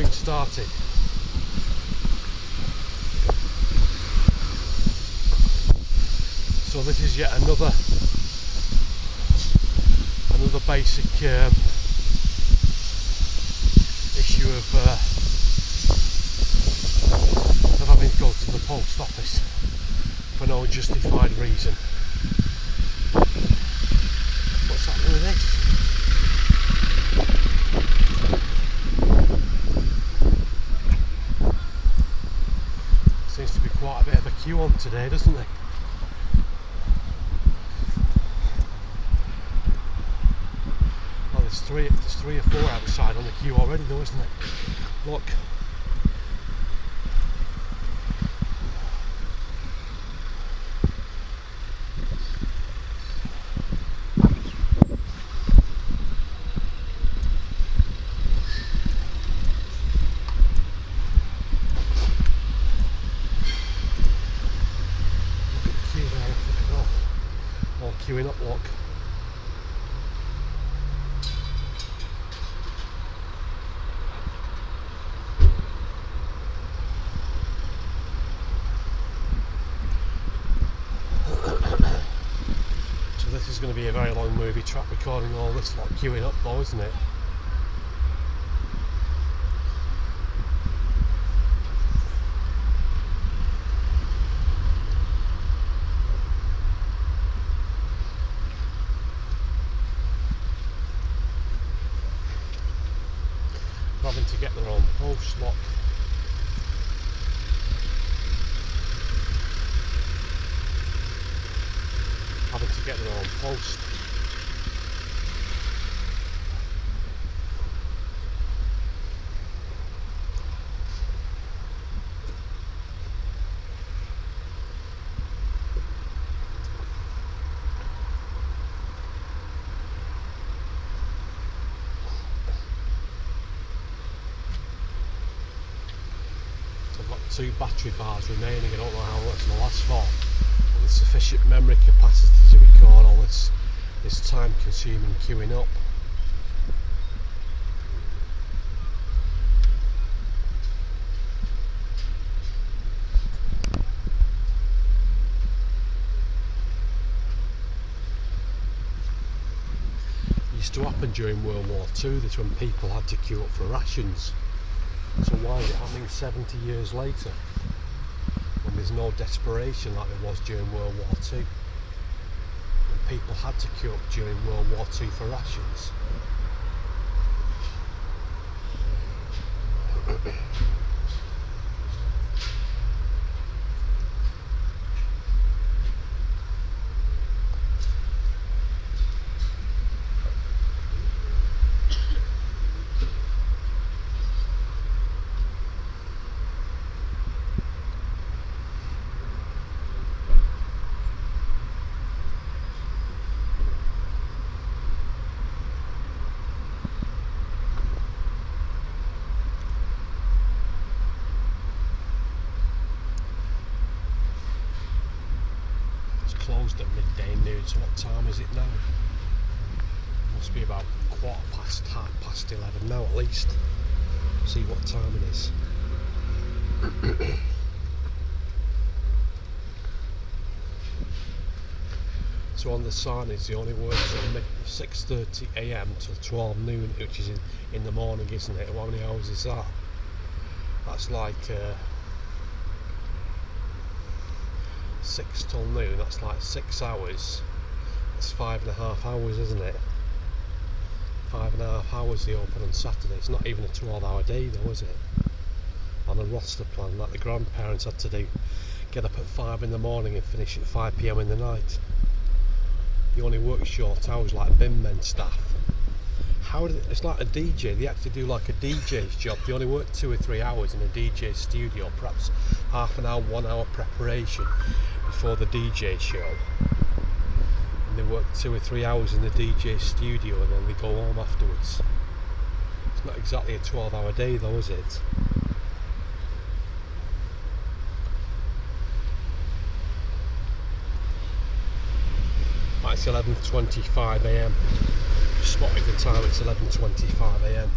getting started. So this is yet another basic issue of having to go to the post office for no justified reason. What's happening with this? Seems to be quite a bit of a queue on today, doesn't it? Well, there's three or four outside on the queue already though, isn't it? Look. Queuing up, look. So this is going to be a very long movie track recording all this lot queuing up though, isn't it? Having to get their own post, look. Having to get their own post. I've got 2 battery bars remaining. I don't know how much they'll last for. But there's sufficient memory capacity to record all this time consuming queuing up. It used to happen during World War II, that's when people had to queue up for rations. So why is it happening 70 years later when there's no desperation like there was during World War II? When people had to queue up during World War II for rations. Closed at midday noon, so what time is it now? Must be about half past 11 now at least. See what time it is. So on the signage they only work from 6:30 AM till 12 noon, which is in the morning, isn't it? How many hours is that? That's like 6 till noon, that's like 6 hours. That's 5.5 hours, isn't it? 5.5 hours they open on Saturday. It's not even a 12-hour day though, is it? On a roster plan like the grandparents had to do. Get up at 5 in the morning and finish at 5 PM in the night. They only work short hours like bin men staff. It's like a DJ, they actually do like a DJ's job. They only work 2 or 3 hours in a DJ studio, perhaps half an hour, 1 hour preparation before the DJ show. And they work 2 or 3 hours in the DJ studio and then they go home afterwards. It's not exactly a 12-hour day though, is it? It's 11:25 AM. Spotted the time, it's 11:25 AM.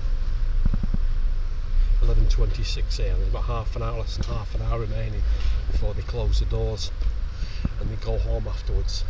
11:26 here. There's about half an hour, less than half an hour remaining before they close the doors and they go home afterwards.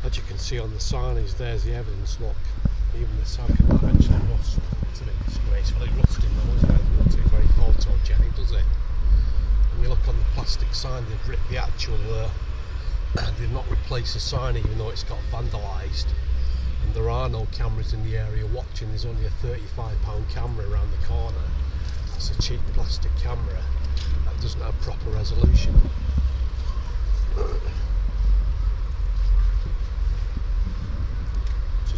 As you can see on the signage, there's the evidence. Look, even the socket might actually rust. It's a bit disgracefully rusting though, isn't it? It doesn't look very photogenic, does it? When you look on the plastic sign, they've ripped the actual they've not replaced the sign even though it's got vandalised. And there are no cameras in the area watching. There's only a £35 camera around the corner. That's a cheap plastic camera that doesn't have proper resolution.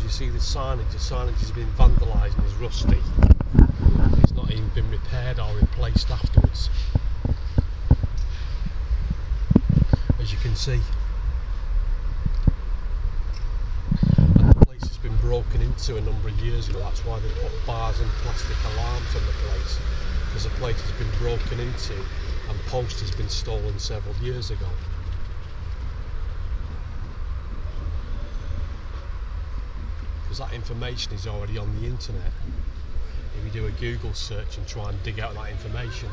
You see the signage has been vandalised and is rusty. It's not even been repaired or replaced afterwards. As you can see. And the place has been broken into a number of years ago. That's why they put bars and plastic alarms on the place. Because the place has been broken into and post has been stolen several years ago. That information is already on the internet. If you do a Google search and try and dig out that information.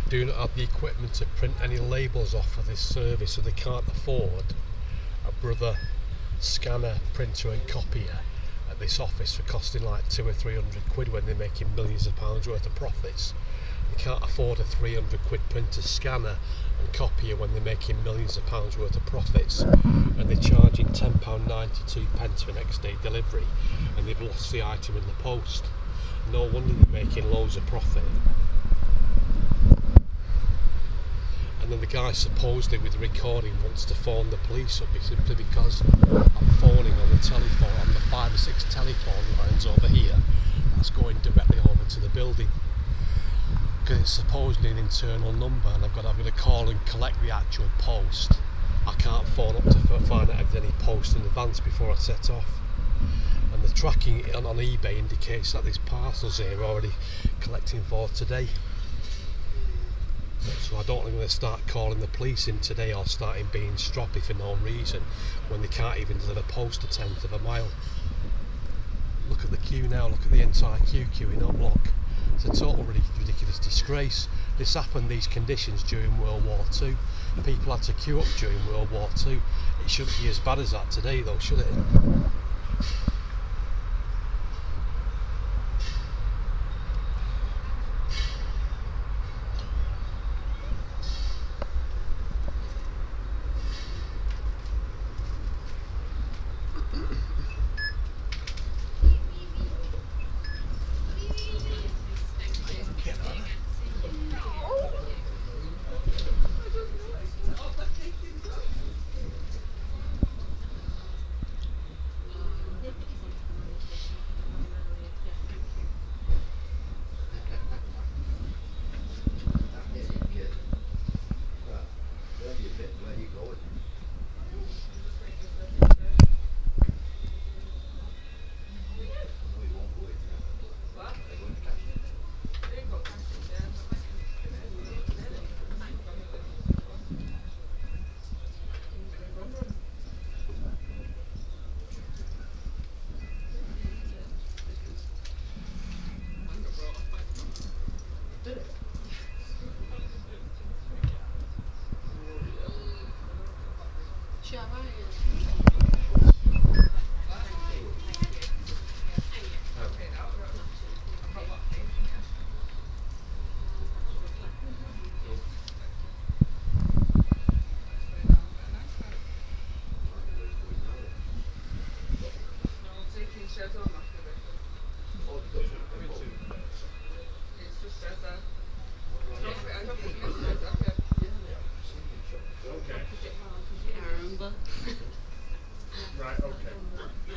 Do not have the equipment to print any labels off for this service, so they can't afford a brother scanner, printer and copier at this office for costing like 200 or 300 quid when they're making millions of pounds worth of profits. They can't afford a 300 quid printer, scanner and copier when they're making millions of pounds worth of profits, and they're charging £10.92 for next day delivery, and they've lost the item in the post. No wonder they're making loads of profit. And then the guy supposedly with the recording wants to phone the police up simply because I'm phoning on the telephone, on the 5 or 6 telephone lines over here that's going directly over to the building, because it's supposedly an internal number and I'm going to call and collect the actual post. I can't phone up to find out if there's any post in advance before I set off. And the tracking on eBay indicates that there's parcels here already collecting for today. So I don't think I'm going to start calling the police in today or starting being stroppy for no reason when they can't even deliver post a tenth of a mile. Look at the queue now, look at the entire queue queuing up, look. It's a total ridiculous disgrace. This happened, these conditions, during World War II. People had to queue up during World War II. It shouldn't be as bad as that today though, should it? Right, okay.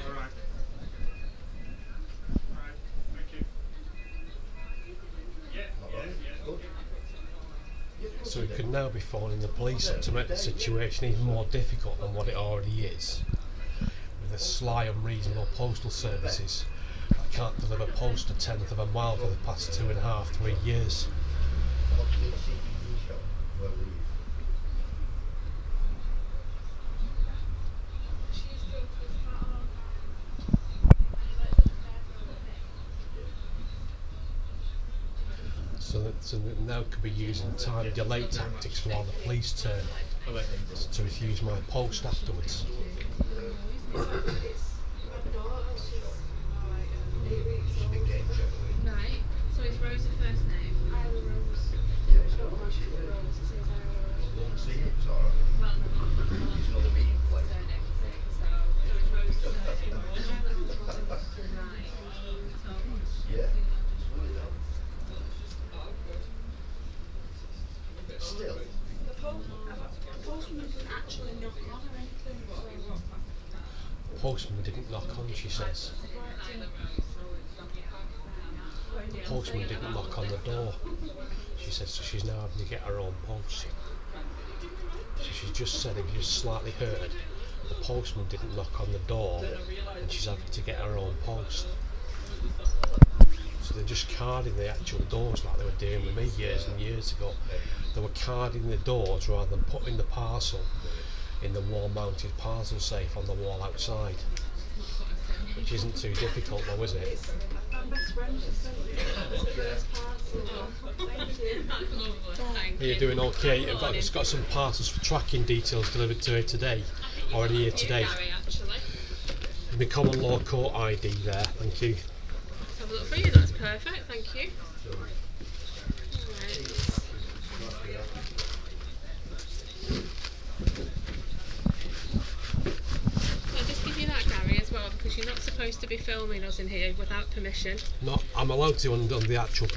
Alright. Alright, thank you. So it could now be phoning the police up to make the situation even more difficult than what it already is, with the sly, unreasonable postal services that can't deliver post a tenth of a mile for the past 2.5, 3 years. So that now could be using time delay tactics while the police turn to refuse my post afterwards. Right, so is Rose the first name? Isla Rose. It's not much of a Rose, it says Isla Rose. Well, no, surname, so is Rose the surname? Right. Yeah. Still. The postman didn't actually knock on or anything, so... Postman didn't knock on, she says. Postman didn't knock on the door. She says so she's now having to get her own post. So she's just said, if you just slightly heard, the postman didn't knock on the door and she's having to get her own post. So they're just carding the actual doors like they were doing with me years and years ago. They were carding the doors rather than putting the parcel in the wall-mounted parcel safe on the wall outside. Which isn't too difficult though, is it? Are you doing okay? I've just got some parcels for tracking details delivered to her today, already here today. The common law court ID there, thank you. Let's have a look for you, that's perfect, thank you. I'll just give you that, Gary, as well, because you're not supposed to be filming us in here without permission. No, I'm allowed to on the actual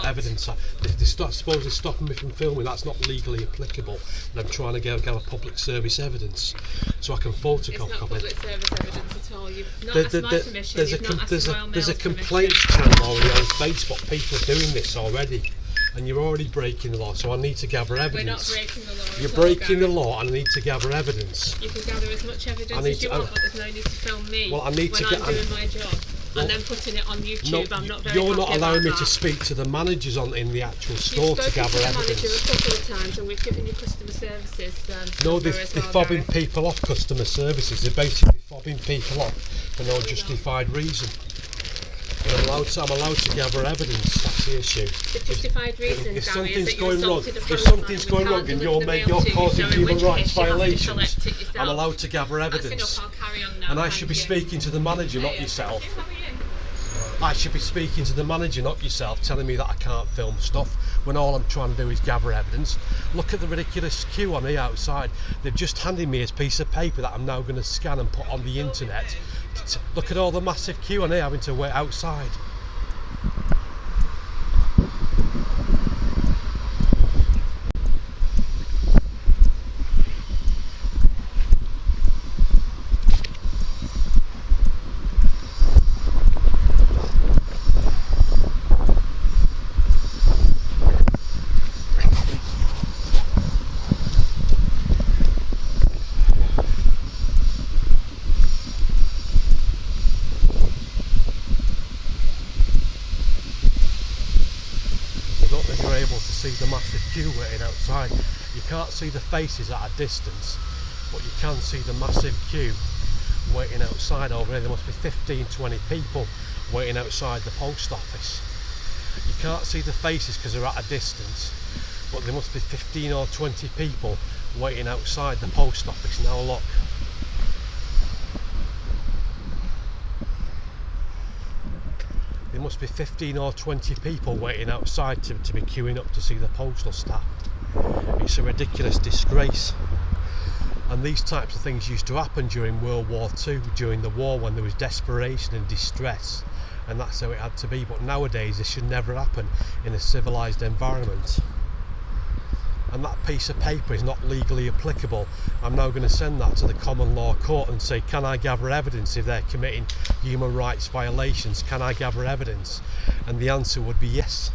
evidence. They're supposedly stopping me from filming. That's not legally applicable. And I'm trying to gather public service evidence so I can photocopy it. It's not public service evidence at all. You've not asked my permission. There's a complaints channel already on Facebook. People are doing this already. And you're already breaking the law, so I need to gather evidence. We're not breaking the law. You're breaking the law, and I need to gather evidence. You can gather as much evidence as you want, but there's no need to film me when I'm doing my job. And then putting it on YouTube. I'm not very You're not allowing me that. to speak to the managers in the actual store to gather evidence. You've spoken to the manager a couple of times, and we've given you customer services. No, they're fobbing people off customer services. They're basically fobbing people off for no justified reason. I'm allowed to gather evidence. That's the issue. The justified reason, if something's going wrong and you're causing human rights violations, I'm allowed to gather evidence. I'll carry on now, and I should be speaking to the manager, not yourself. I should be speaking to the manager, not yourself, telling me that I can't film stuff when all I'm trying to do is gather evidence. Look at the ridiculous queue on the outside. They've just handed me a piece of paper that I'm now going to scan and put on the internet. Look at all the massive queue on here having to wait outside. The massive queue waiting outside. You can't see the faces at a distance, but you can see the massive queue waiting outside over there. There must be 15-20 people waiting outside the post office. You can't see the faces because they're at a distance, but there must be 15 or 20 people waiting outside the post office now. Look, there must be 15 or 20 people waiting outside to be queuing up to see the postal staff. It's a ridiculous disgrace. And these types of things used to happen during World War II, during the war, when there was desperation and distress, and that's how it had to be. But nowadays this should never happen in a civilised environment. And that piece of paper is not legally applicable. I'm now going to send that to the common law court and say, can I gather evidence if they're committing human rights violations? Can I gather evidence? And the answer would be yes.